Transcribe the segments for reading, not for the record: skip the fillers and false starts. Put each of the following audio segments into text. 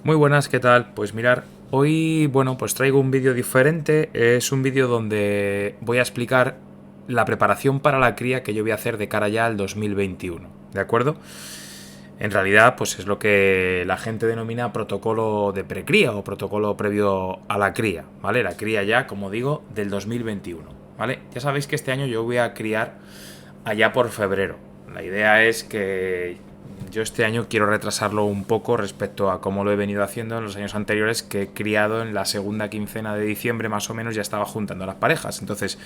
Muy buenas, ¿qué tal? Pues mirar, hoy, pues traigo un vídeo diferente. Es un vídeo donde voy a explicar la preparación para la cría que yo voy a hacer de cara ya al 2021, ¿de acuerdo? En realidad, pues es lo que la gente denomina protocolo de precría o protocolo previo a la cría, ¿vale? La cría ya, como digo, del 2021, ¿vale? Ya sabéis que este año yo voy a criar allá por febrero. La idea es que yo este año quiero retrasarlo un poco respecto a cómo lo he venido haciendo en los años anteriores, que he criado en la segunda quincena de diciembre más o menos, ya estaba juntando a las parejas. Entonces,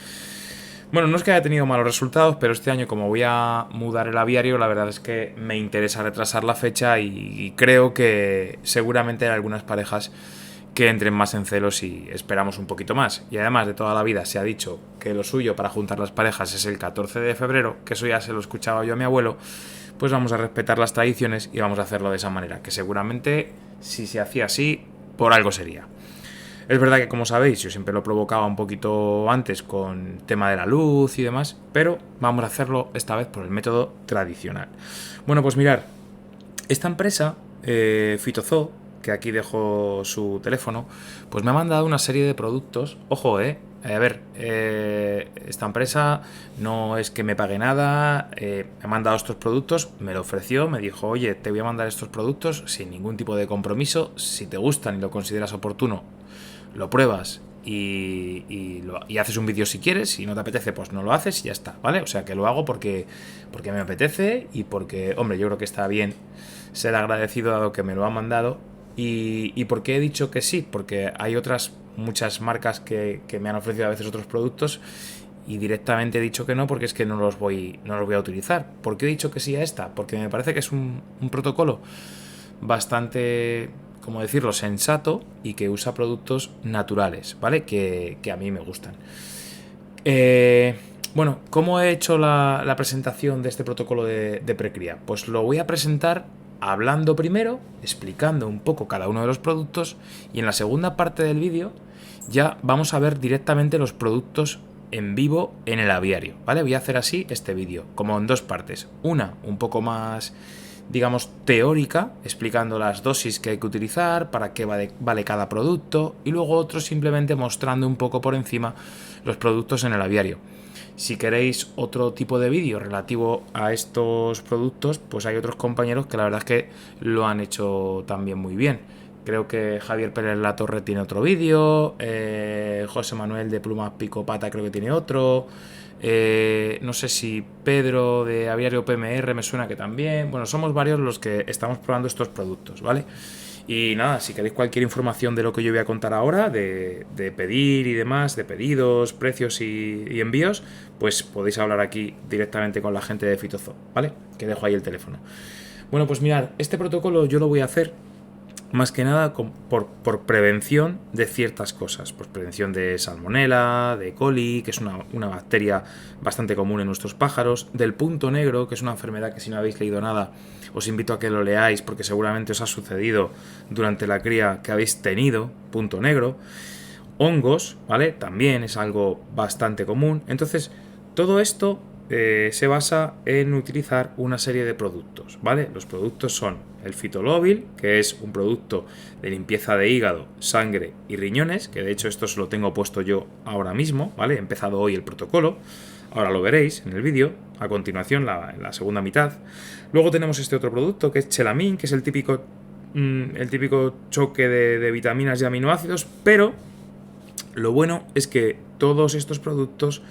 no es que haya tenido malos resultados, pero este año, como voy a mudar el aviario, la verdad es que me interesa retrasar la fecha y creo que seguramente hay algunas parejas que entren más en celos y esperamos un poquito más. Y además, de toda la vida se ha dicho que lo suyo para juntar las parejas es el 14 de febrero, que eso ya se lo escuchaba yo a mi abuelo. Pues vamos a respetar las tradiciones y vamos a hacerlo de esa manera, que seguramente si se hacía así, por algo sería. Es verdad que, como sabéis, yo siempre lo provocaba un poquito antes con tema de la luz y demás, pero vamos a hacerlo esta vez por el método tradicional. Bueno, pues mirar, esta empresa, Fitozoo, que aquí dejo su teléfono, pues me ha mandado una serie de productos. Ojo, a ver, esta empresa no es que me pague nada, me ha mandado estos productos, me lo ofreció, me dijo, oye, te voy a mandar estos productos sin ningún tipo de compromiso, si te gustan y lo consideras oportuno, lo pruebas y haces un vídeo si quieres. Si no te apetece, pues no lo haces y ya está, ¿vale? O sea, que lo hago porque me apetece y porque, hombre, yo creo que está bien ser agradecido dado que me lo ha mandado. ¿Y por qué he dicho que sí? Porque hay otras muchas marcas que me han ofrecido a veces otros productos y directamente he dicho que no, porque es que no los voy a utilizar. ¿Por qué he dicho que sí a esta? Porque me parece que es un protocolo bastante, como decirlo, sensato y que usa productos naturales, ¿vale? Que a mí me gustan. ¿Cómo he hecho la presentación de este protocolo de precría? Pues lo voy a presentar hablando primero, explicando un poco cada uno de los productos, y en la segunda parte del vídeo ya vamos a ver directamente los productos en vivo en el aviario, ¿vale? Voy a hacer así este vídeo, como en dos partes. Una un poco más, digamos, teórica, explicando las dosis que hay que utilizar, para qué vale cada producto, y luego otro simplemente mostrando un poco por encima los productos en el aviario. Si queréis otro tipo de vídeo relativo a estos productos, pues hay otros compañeros que la verdad es que lo han hecho también muy bien. Creo que Javier Pérez La Torre tiene otro vídeo, José Manuel de Plumas Picopata creo que tiene otro, no sé si Pedro de Aviario PMR me suena que también. Bueno, somos varios los que estamos probando estos productos, ¿vale? Y nada, si queréis cualquier información de lo que yo voy a contar ahora, de pedir y demás, de pedidos, precios y envíos, pues podéis hablar aquí directamente con la gente de Fitozoo, ¿vale? Que dejo ahí el teléfono. Bueno, pues mirad, este protocolo yo lo voy a hacer más que nada por prevención de ciertas cosas. Pues prevención de salmonela, de coli, que es una bacteria bastante común en nuestros pájaros, del punto negro, que es una enfermedad que, si no habéis leído nada, os invito a que lo leáis porque seguramente os ha sucedido durante la cría que habéis tenido punto negro. Hongos, ¿vale? También es algo bastante común. Entonces, todo esto se basa en utilizar una serie de productos, ¿vale? Los productos son el Fitolóbil, que es un producto de limpieza de hígado, sangre y riñones, que de hecho esto se lo tengo puesto yo ahora mismo, ¿vale? He empezado hoy el protocolo, ahora lo veréis en el vídeo, a continuación en la segunda mitad. Luego tenemos este otro producto que es Chelamin, que es el típico choque de vitaminas y aminoácidos, pero lo bueno es que todos estos productos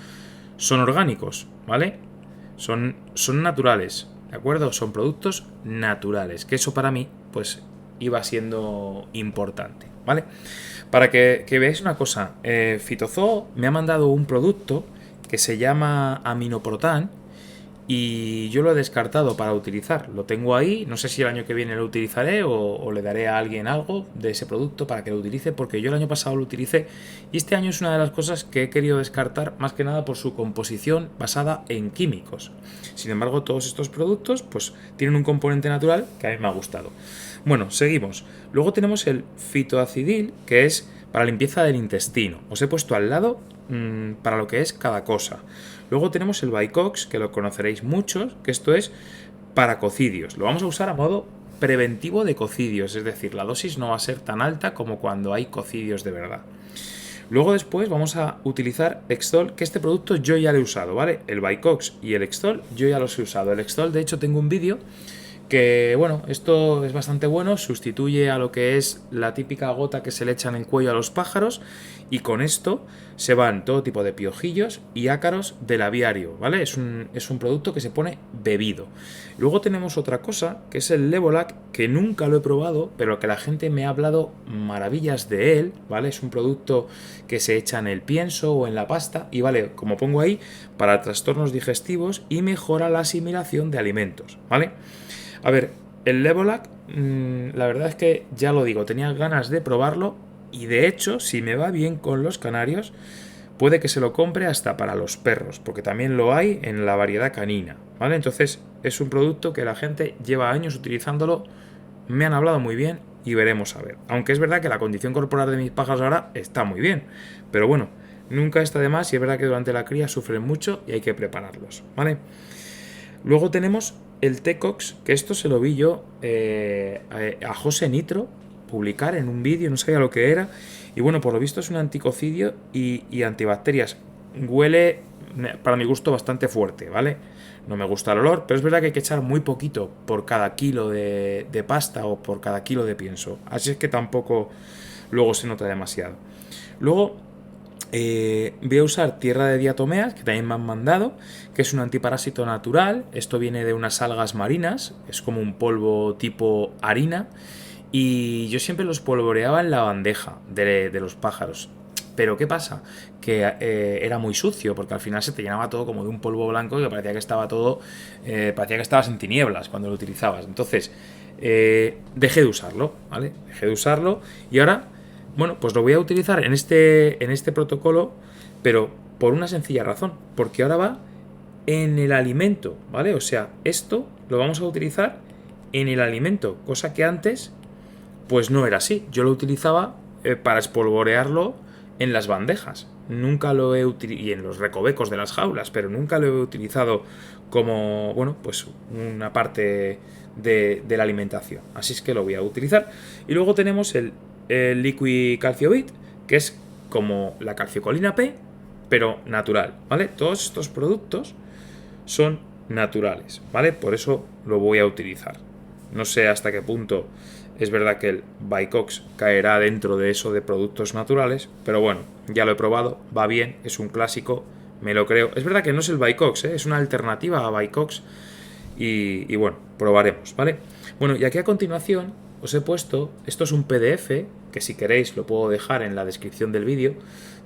son orgánicos, ¿vale? Son naturales, ¿de acuerdo? Son productos naturales, que eso para mí, pues, iba siendo importante, ¿vale? Para que veáis una cosa, Fitozoo me ha mandado un producto que se llama Aminoprotan, y yo lo he descartado para utilizar. Lo tengo ahí, no sé si el año que viene lo utilizaré o le daré a alguien algo de ese producto para que lo utilice, porque yo el año pasado lo utilicé y este año es una de las cosas que he querido descartar, más que nada por su composición basada en químicos. Sin embargo, todos estos productos pues tienen un componente natural que a mí me ha gustado. Bueno, seguimos. Luego tenemos el Fitoacidil, que es para limpieza del intestino. Os he puesto al lado para lo que es cada cosa. Luego tenemos el Bicox, que lo conoceréis muchos, que esto es para cocidios. Lo vamos a usar a modo preventivo de cocidios, es decir, la dosis no va a ser tan alta como cuando hay cocidios de verdad. Luego después vamos a utilizar Extol, que este producto yo ya lo he usado, ¿vale? El Bicox y el Extol yo ya los he usado. El Extol, de hecho, tengo un vídeo que, bueno, esto es bastante bueno, sustituye a lo que es la típica gota que se le echan en el cuello a los pájaros, y con esto se van todo tipo de piojillos y ácaros del aviario, ¿vale? Es un producto que se pone bebido. Luego tenemos otra cosa, que es el Levolac, que nunca lo he probado, pero que la gente me ha hablado maravillas de él, ¿vale? Es un producto que se echa en el pienso o en la pasta y, vale, como pongo ahí, para trastornos digestivos y mejora la asimilación de alimentos, ¿vale? A ver, el Levolac, la verdad es que ya lo digo, tenía ganas de probarlo y de hecho, si me va bien con los canarios, puede que se lo compre hasta para los perros, porque también lo hay en la variedad canina, ¿vale? Entonces es un producto que la gente lleva años utilizándolo, me han hablado muy bien y veremos a ver. Aunque es verdad que la condición corporal de mis pájaros ahora está muy bien, pero bueno, nunca está de más y es verdad que durante la cría sufren mucho y hay que prepararlos, ¿vale? Luego tenemos el Tecox, que esto se lo vi yo a José Nitro publicar en un vídeo, no sabía lo que era. Y bueno, por lo visto es un anticocidio y antibacterias. Huele, para mi gusto, bastante fuerte, ¿vale? No me gusta el olor, pero es verdad que hay que echar muy poquito por cada kilo de pasta o por cada kilo de pienso. Así es que tampoco luego se nota demasiado. Luego voy a usar tierra de diatomeas, que también me han mandado, que es un antiparásito natural. Esto viene de unas algas marinas, es como un polvo tipo harina, y yo siempre los polvoreaba en la bandeja de los pájaros. Pero ¿qué pasa? Que era muy sucio, porque al final se te llenaba todo como de un polvo blanco que parecía que estaba todo, parecía que estabas en tinieblas cuando lo utilizabas. Entonces dejé de usarlo, ¿vale? Dejé de usarlo y ahora, bueno, pues lo voy a utilizar en este protocolo, pero por una sencilla razón, porque ahora va en el alimento, ¿vale? O sea, esto lo vamos a utilizar en el alimento, cosa que antes pues no era así. Yo lo utilizaba para espolvorearlo en las bandejas. Nunca lo he utilizado, y en los recovecos de las jaulas, pero nunca lo he utilizado como, bueno, pues una parte de la alimentación. Así es que lo voy a utilizar. Y luego tenemos el Liquid Calciovit, que es como la calciocolina P, pero natural, ¿vale? Todos estos productos son naturales, ¿vale? Por eso lo voy a utilizar. No sé hasta qué punto es verdad que el Bicox caerá dentro de eso de productos naturales, pero bueno, ya lo he probado, va bien, es un clásico, me lo creo. Es verdad que no es el Bicox, es una alternativa a Bicox y bueno, probaremos, ¿vale? Bueno, y aquí a continuación os he puesto, esto es un PDF, que si queréis lo puedo dejar en la descripción del vídeo,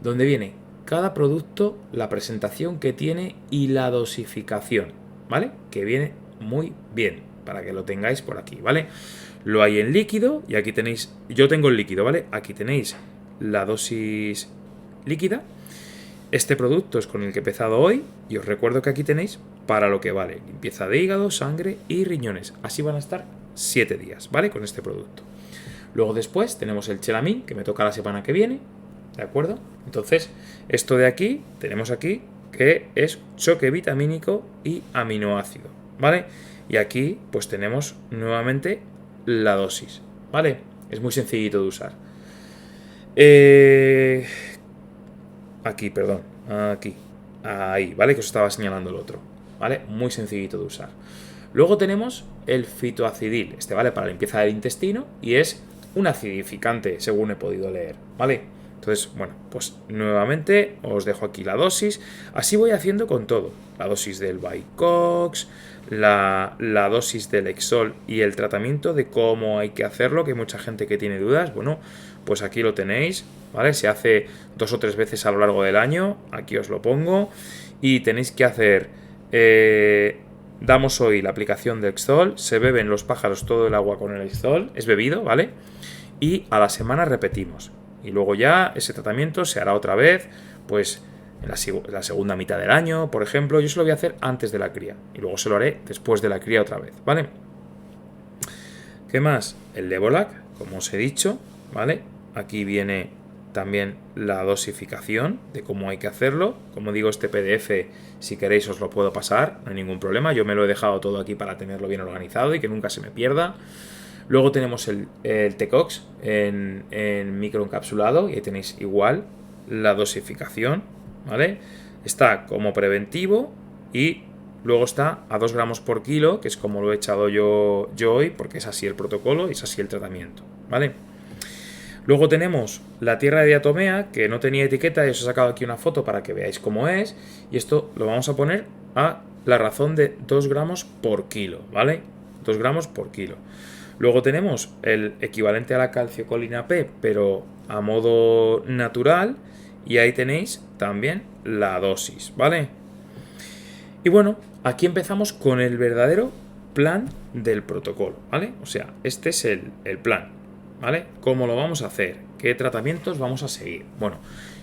donde viene cada producto, la presentación que tiene y la dosificación, ¿vale? Que viene muy bien, para que lo tengáis por aquí, ¿vale? Lo hay en líquido y aquí tenéis, yo tengo el líquido, ¿vale? Aquí tenéis la dosis líquida. Este producto es con el que he empezado hoy y os recuerdo que aquí tenéis para lo que vale. Limpieza de hígado, sangre y riñones. Así van a estar 7 días, ¿vale? Con este producto. Luego después tenemos el Chelamin, que me toca la semana que viene, ¿de acuerdo? Entonces, esto de aquí, tenemos aquí que es choque vitamínico y aminoácido, ¿vale? Y aquí pues tenemos nuevamente la dosis, ¿vale? Es muy sencillito de usar. Aquí, perdón, aquí, ahí, ¿vale? Que os estaba señalando el otro, ¿vale? Muy sencillito de usar. Luego tenemos el fitoacidil, este vale para limpieza del intestino y es un acidificante, según he podido leer, ¿vale? Entonces, bueno, pues nuevamente os dejo aquí la dosis. Así voy haciendo con todo. La dosis del Bicox, la dosis del Exol y el tratamiento de cómo hay que hacerlo, que hay mucha gente que tiene dudas. Bueno, pues aquí lo tenéis, ¿vale? Se hace 2 o 3 veces a lo largo del año. Aquí os lo pongo. Y tenéis que hacer... damos hoy la aplicación de Exol. Se beben los pájaros todo el agua con el Exol. Es bebido, ¿vale? Y a la semana repetimos. Y luego ya ese tratamiento se hará otra vez, pues en la segunda mitad del año, por ejemplo. Yo se lo voy a hacer antes de la cría. Y luego se lo haré después de la cría otra vez, ¿vale? ¿Qué más? El Levolac, como os he dicho, ¿vale? Aquí viene también la dosificación de cómo hay que hacerlo. Como digo, este PDF, si queréis, os lo puedo pasar, no hay ningún problema. Yo me lo he dejado todo aquí para tenerlo bien organizado y que nunca se me pierda. Luego tenemos el Tecox en microencapsulado y ahí tenéis igual la dosificación, ¿vale? Está como preventivo y luego está a 2 gramos por kilo, que es como lo he echado yo hoy, porque es así el protocolo y es así el tratamiento, ¿vale? Luego tenemos la tierra de diatomea, que no tenía etiqueta, y os he sacado aquí una foto para que veáis cómo es, y esto lo vamos a poner a la razón de 2 gramos por kilo, ¿vale? 2 gramos por kilo. Luego tenemos el equivalente a la calciocolina P, pero a modo natural, y ahí tenéis también la dosis, ¿vale? Y bueno, aquí empezamos con el verdadero plan del protocolo, ¿vale? O sea, este es el plan, ¿vale? ¿Cómo lo vamos a hacer? ¿Qué tratamientos vamos a seguir? Bueno,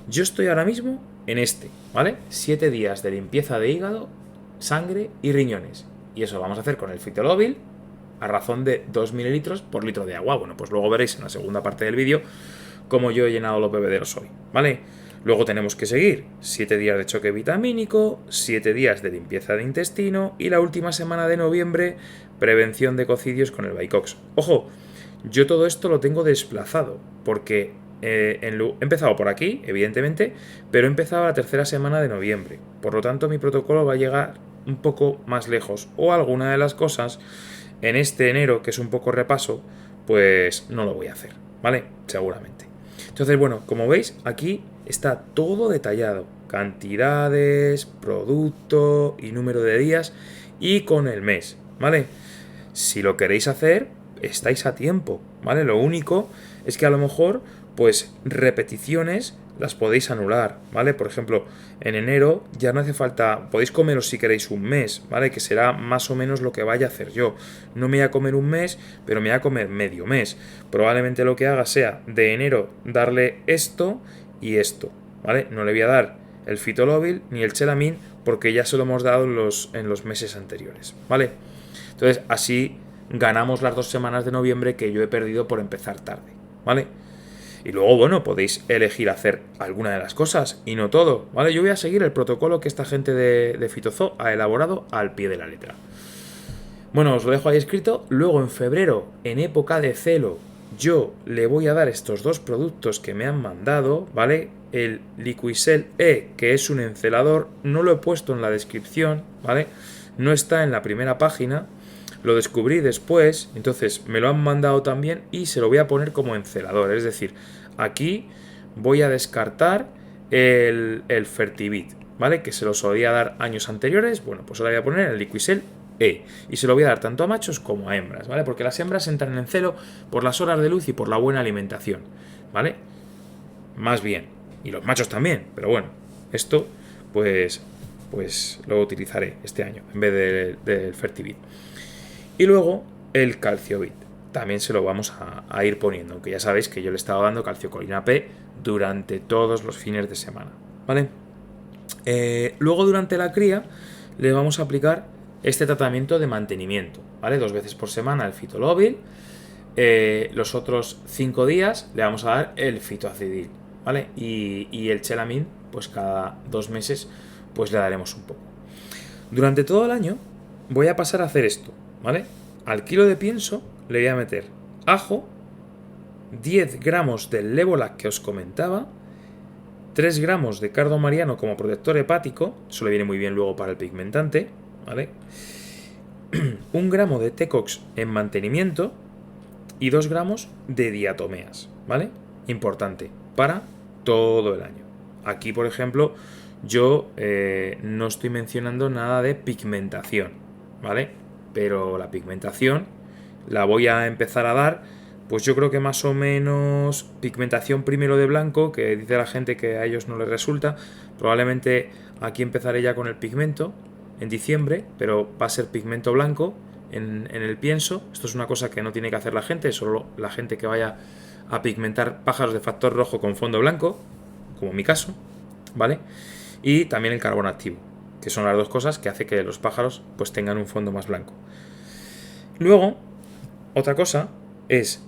yo estoy ahora mismo en este, ¿vale? 7 días de limpieza de hígado, sangre y riñones. Y eso lo vamos a hacer con el Fitolóbil a razón de 2 mililitros por litro de agua. Bueno, pues luego veréis en la segunda parte del vídeo cómo yo he llenado los bebederos hoy, ¿vale? Luego tenemos que seguir 7 días de choque vitamínico, 7 días de limpieza de intestino y la última semana de noviembre, prevención de cocidios con el Bicox. Ojo, yo todo esto lo tengo desplazado porque he empezado por aquí, evidentemente, pero he empezado la tercera semana de noviembre. Por lo tanto, mi protocolo va a llegar un poco más lejos o alguna de las cosas en este enero, que es un poco repaso, pues no lo voy a hacer, ¿vale? Seguramente. Entonces, bueno, como veis, aquí está todo detallado. Cantidades, producto y número de días y con el mes, ¿vale? Si lo queréis hacer, estáis a tiempo, ¿vale? Lo único es que a lo mejor, pues, repeticiones las podéis anular, ¿vale? Por ejemplo, en enero ya no hace falta, podéis comeros si queréis un mes, ¿vale? Que será más o menos lo que vaya a hacer yo. No me voy a comer un mes, pero me voy a comer medio mes. Probablemente lo que haga sea de enero darle esto y esto, ¿vale? No le voy a dar el Fitolóbil ni el Chelamin porque ya se lo hemos dado en los meses anteriores, ¿vale? Entonces, así ganamos las 2 semanas de noviembre que yo he perdido por empezar tarde, ¿vale? Y luego, bueno, podéis elegir hacer alguna de las cosas y no todo, ¿vale? Yo voy a seguir el protocolo que esta gente de Fitozoo ha elaborado al pie de la letra. Bueno, os lo dejo ahí escrito. Luego, en febrero, en época de celo, yo le voy a dar estos 2 productos que me han mandado, ¿vale? El Liquicel E, que es un encelador, no lo he puesto en la descripción, ¿vale? No está en la primera página. Lo descubrí después, entonces me lo han mandado también y se lo voy a poner como encelador. Es decir, aquí voy a descartar el Fertivit, ¿vale? Que se lo solía dar años anteriores. Bueno, pues ahora voy a poner el Liquicel E. Y se lo voy a dar tanto a machos como a hembras, ¿vale? Porque las hembras entran en celo por las horas de luz y por la buena alimentación, ¿vale? Más bien. Y los machos también, pero bueno, esto pues lo utilizaré este año en vez del Fertivit. Y luego el Calciovit. También se lo vamos a ir poniendo, aunque ya sabéis que yo le estaba dando calciocolina P durante todos los fines de semana, ¿vale? Luego durante la cría le vamos a aplicar este tratamiento de mantenimiento, ¿vale? 2 veces por semana el Fitolóbil. Los otros 5 días le vamos a dar el Fitoacidil, ¿vale? Y el Chelamin, pues cada 2 meses pues le daremos un poco. Durante todo el año voy a pasar a hacer esto, ¿vale? Al kilo de pienso le voy a meter ajo, 10 gramos del Levolac que os comentaba, 3 gramos de cardo mariano como protector hepático, eso le viene muy bien luego para el pigmentante, ¿vale? 1 gramo de Tecox en mantenimiento y 2 gramos de diatomeas, ¿vale? Importante, para todo el año. Aquí, por ejemplo, yo no estoy mencionando nada de pigmentación, ¿vale? Pero la pigmentación la voy a empezar a dar, pues yo creo que más o menos pigmentación primero de blanco, que dice la gente que a ellos no les resulta. Probablemente aquí empezaré ya con el pigmento en diciembre, pero va a ser pigmento blanco en el pienso. Esto es una cosa que no tiene que hacer la gente, solo la gente que vaya a pigmentar pájaros de factor rojo con fondo blanco, como mi caso, ¿vale? Y también el carbón activo, que son las 2 cosas que hace que los pájaros pues tengan un fondo más blanco. Luego, otra cosa es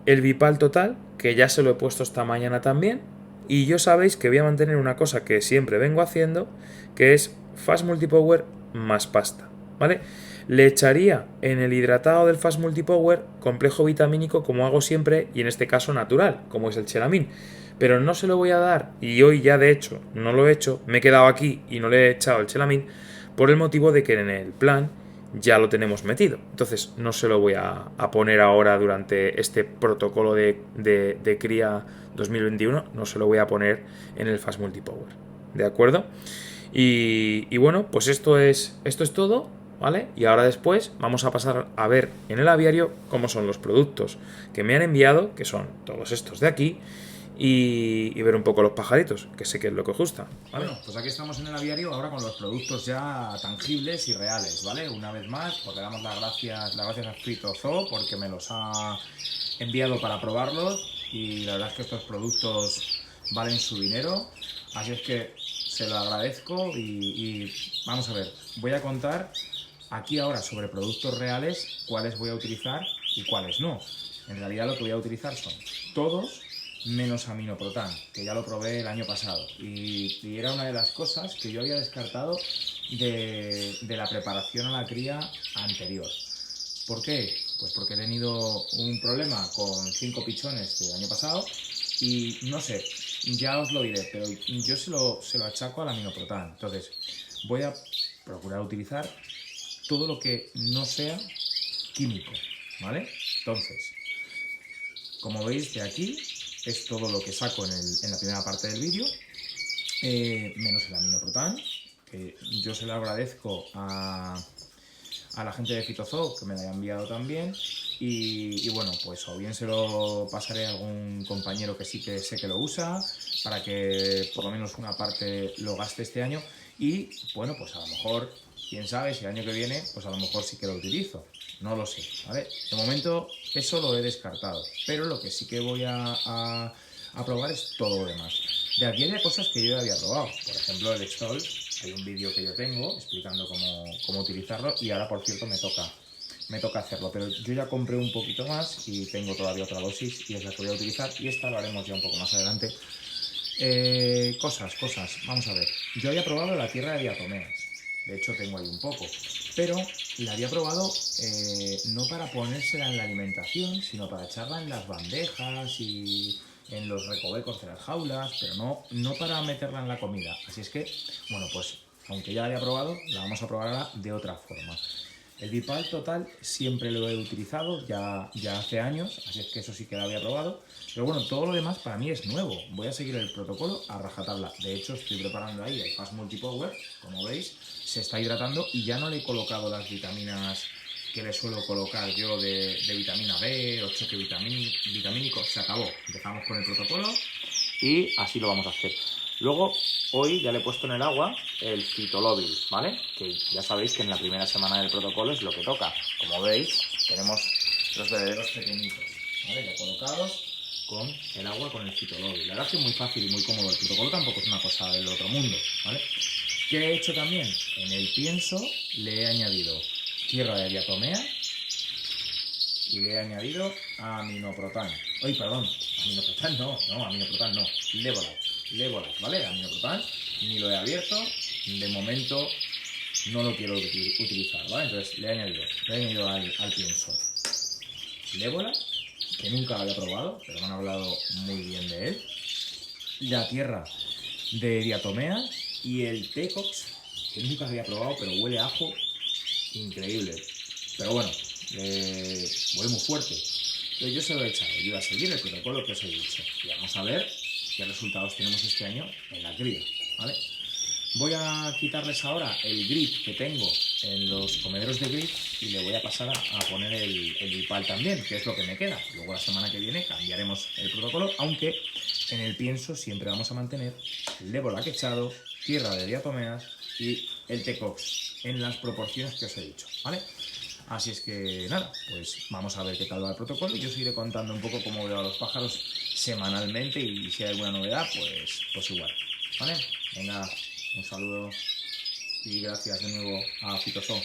el Bipal total, que ya se lo he puesto esta mañana también, y yo sabéis que voy a mantener una cosa que siempre vengo haciendo, que es Fast Multipower más pasta, ¿vale? Le echaría en el hidratado del Fast Multipower complejo vitamínico como hago siempre y en este caso natural, como es el Chelamin. Pero no se lo voy a dar, y hoy ya de hecho no lo he hecho, me he quedado aquí y no le he echado el Chelamin por el motivo de que en el plan ya lo tenemos metido. Entonces no se lo voy a poner ahora durante este protocolo de cría 2021, no se lo voy a poner en el Fast Multipower. ¿De acuerdo? Y bueno, pues esto es todo, ¿vale? Y ahora después vamos a pasar a ver en el aviario cómo son los productos que me han enviado, que son todos estos de aquí, y ver un poco los pajaritos, que sé que es lo que os gusta. ¿Vale? Bueno, pues aquí estamos en el aviario ahora con los productos ya tangibles y reales, ¿vale? Una vez más, pues le damos las gracias a FitoZoo porque me los ha enviado para probarlos y la verdad es que estos productos valen su dinero, así es que se lo agradezco y vamos a ver, voy a contar aquí ahora sobre productos reales cuáles voy a utilizar y cuáles no. En realidad lo que voy a utilizar son todos menos aminoprotan, que ya lo probé el año pasado y era una de las cosas que yo había descartado de la preparación a la cría anterior. ¿Por qué? Pues porque he tenido un problema con 5 pichones del año pasado y no sé, ya os lo diré, pero yo se lo achaco al aminoprotan. Entonces voy a procurar utilizar todo lo que no sea químico, ¿vale? Entonces, como veis de aquí, es todo lo que saco en la primera parte del vídeo, menos el aminoprotan, que yo se lo agradezco a la gente de FitoZoo que me la haya enviado también. Y bueno, pues o bien se lo pasaré a algún compañero que sí que sé que lo usa, para que por lo menos una parte lo gaste este año. Y bueno, pues a lo mejor, quién sabe, si el año que viene, pues a lo mejor sí que lo utilizo. No lo sé, ¿vale? De momento eso lo he descartado, pero lo que sí que voy a probar es todo lo demás. De aquí hay cosas que yo ya había probado, por ejemplo el Extol, hay un vídeo que yo tengo explicando cómo utilizarlo y ahora por cierto me toca hacerlo, pero yo ya compré un poquito más y tengo todavía otra dosis y es la que voy a utilizar y esta lo haremos ya un poco más adelante. Cosas, vamos a ver, yo había probado la tierra de diatomeas, de hecho tengo ahí un poco, pero la había probado no para ponérsela en la alimentación, sino para echarla en las bandejas y en los recovecos de las jaulas, pero no para meterla en la comida. Así es que, bueno, pues aunque ya la había probado, la vamos a probar ahora de otra forma. El Bipal Total siempre lo he utilizado, ya hace años, así es que eso sí que lo había probado. Pero bueno, todo lo demás para mí es nuevo. Voy a seguir el protocolo a rajatabla. De hecho, estoy preparando ahí el Fast Multipower, como veis, se está hidratando y ya no le he colocado las vitaminas que le suelo colocar yo de vitamina B o choque vitamínico. Se acabó. Empezamos con el protocolo y así lo vamos a hacer. Luego, hoy ya le he puesto en el agua el Fitolóbil, ¿vale? Que ya sabéis que en la primera semana del protocolo es lo que toca. Como veis, tenemos los bebederos pequeñitos, ¿vale? Ya colocados con el agua con el Fitolóbil. La verdad es que es muy fácil y muy cómodo. El protocolo tampoco es una cosa del otro mundo, ¿vale? ¿Qué he hecho también? En el pienso le he añadido tierra de diatomea y le he añadido aminoprotan. Oye, perdón, aminoprotan no, aminoprotan no, Levolat, ¿vale? Aminoprotan ni lo he abierto, de momento no lo quiero utilizar, ¿vale? Entonces le he añadido al pienso Levolat, que nunca lo había probado, pero me han hablado muy bien de él. La tierra de diatomea y el Tecox, que nunca había probado, pero huele a ajo increíble. Pero bueno, huele muy fuerte. Pero yo se lo he echado, yo iba a seguir el protocolo que os he dicho. Y vamos a ver qué resultados tenemos este año en la cría, ¿vale? Voy a quitarles ahora el grip que tengo en los comederos de grip y le voy a pasar a poner el Bipal también, que es lo que me queda. Luego la semana que viene cambiaremos el protocolo, aunque en el pienso siempre vamos a mantener el Levolat echado, tierra de diatomeas y el Tecox en las proporciones que os he dicho, ¿vale? Así es que nada, pues vamos a ver qué tal va el protocolo y yo seguiré contando un poco cómo veo a los pájaros semanalmente y si hay alguna novedad, pues igual, ¿vale? Venga, un saludo y gracias de nuevo a FitoZoo.